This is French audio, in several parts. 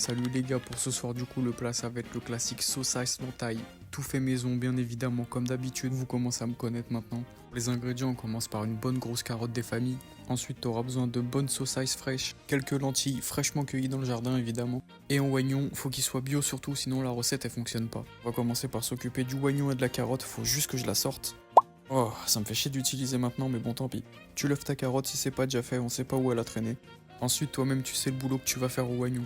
salut les gars, pour ce soir du coup le plat ça va être le classique sauce ice taille. Tout fait maison bien évidemment, comme d'habitude vous commencez à me connaître maintenant. Les ingrédients, on commence par une bonne grosse carotte des familles. Ensuite tu auras besoin de bonnes sauce ice fraîches, quelques lentilles fraîchement cueillies dans le jardin évidemment. Et en oignon, faut qu'il soit bio surtout, sinon la recette elle fonctionne pas. On va commencer par s'occuper du oignon et de la carotte, faut juste que je la sorte. Oh, ça me fait chier d'utiliser maintenant, mais bon tant pis. Tu lèves ta carotte si c'est pas déjà fait, on sait pas où elle a traîné. Ensuite, toi-même, tu sais le boulot que tu vas faire au oignon.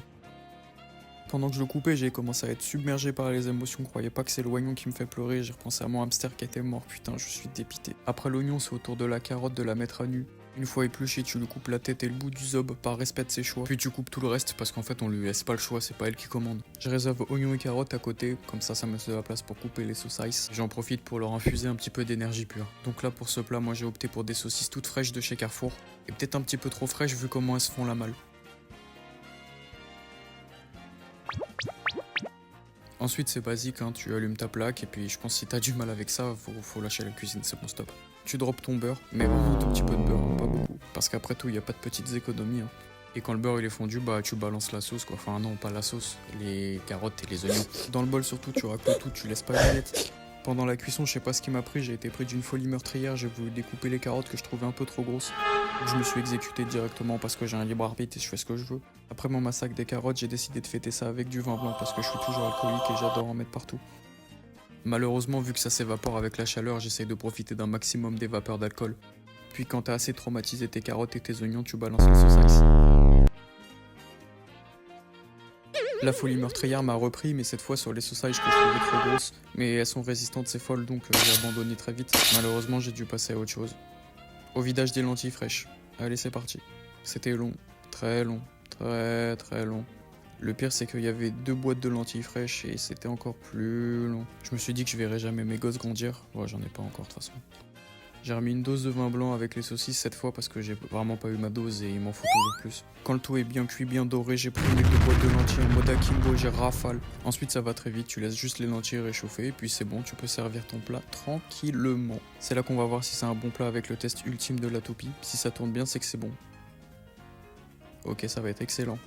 Pendant que je le coupais, j'ai commencé à être submergé par les émotions. Croyez pas que c'est l'oignon qui me fait pleurer. J'ai repensé à mon hamster qui était mort. Putain, je suis dépité. Après l'oignon, c'est au tour de la carotte de la mettre à nu. Une fois épluchée, tu lui coupes la tête et le bout du zob par respect de ses choix. Puis tu coupes tout le reste parce qu'en fait, on lui laisse pas le choix, c'est pas elle qui commande. Je réserve oignons et carottes à côté, comme ça me laisse de la place pour couper les saucisses. J'en profite pour leur infuser un petit peu d'énergie pure. Donc là, pour ce plat, moi j'ai opté pour des saucisses toutes fraîches de chez Carrefour. Et peut-être un petit peu trop fraîches vu comment elles se font la malle. Ensuite c'est basique, hein, tu allumes ta plaque et puis je pense que si t'as du mal avec ça, faut lâcher la cuisine, c'est bon stop. Tu drops ton beurre, mais vraiment un tout petit peu de beurre, hein, pas beaucoup. Parce qu'après tout, il n'y a pas de petites économies. Hein. Et quand le beurre il est fondu, bah tu balances la sauce quoi. Enfin non, pas la sauce, les carottes et les oignons. Dans le bol surtout, tu racles tout, tu laisses pas les miettes. Pendant la cuisson, je sais pas ce qui m'a pris, j'ai été pris d'une folie meurtrière, j'ai voulu découper les carottes que je trouvais un peu trop grosses. Je me suis exécuté directement parce que j'ai un libre arbitre et je fais ce que je veux. Après mon massacre des carottes, j'ai décidé de fêter ça avec du vin blanc parce que je suis toujours alcoolique et j'adore en mettre partout. Malheureusement, vu que ça s'évapore avec la chaleur, j'essaye de profiter d'un maximum des vapeurs d'alcool. Puis quand t'as assez traumatisé tes carottes et tes oignons, tu balances les saucisses. La folie meurtrière m'a repris, mais cette fois sur les saucisses que je trouvais trop grosses. Mais elles sont résistantes, c'est folle, donc j'ai abandonné très vite. Malheureusement, j'ai dû passer à autre chose. Au vidage des lentilles fraîches. Allez, c'est parti. C'était long, très long, très long. Le pire, c'est qu'il y avait 2 boîtes de lentilles fraîches et c'était encore plus long. Je me suis dit que je verrais jamais mes gosses grandir. Ouais, j'en ai pas encore de toute façon. J'ai remis une dose de vin blanc avec les saucisses cette fois parce que j'ai vraiment pas eu ma dose et il m'en faut toujours plus. Quand le tout est bien cuit, bien doré, j'ai pris mes 2 boîtes de lentilles en mode akimbo, j'ai rafale. Ensuite ça va très vite, tu laisses juste les lentilles réchauffer et puis c'est bon, tu peux servir ton plat tranquillement. C'est là qu'on va voir si c'est un bon plat avec le test ultime de la toupie. Si ça tourne bien, c'est que c'est bon. Ok, ça va être excellent.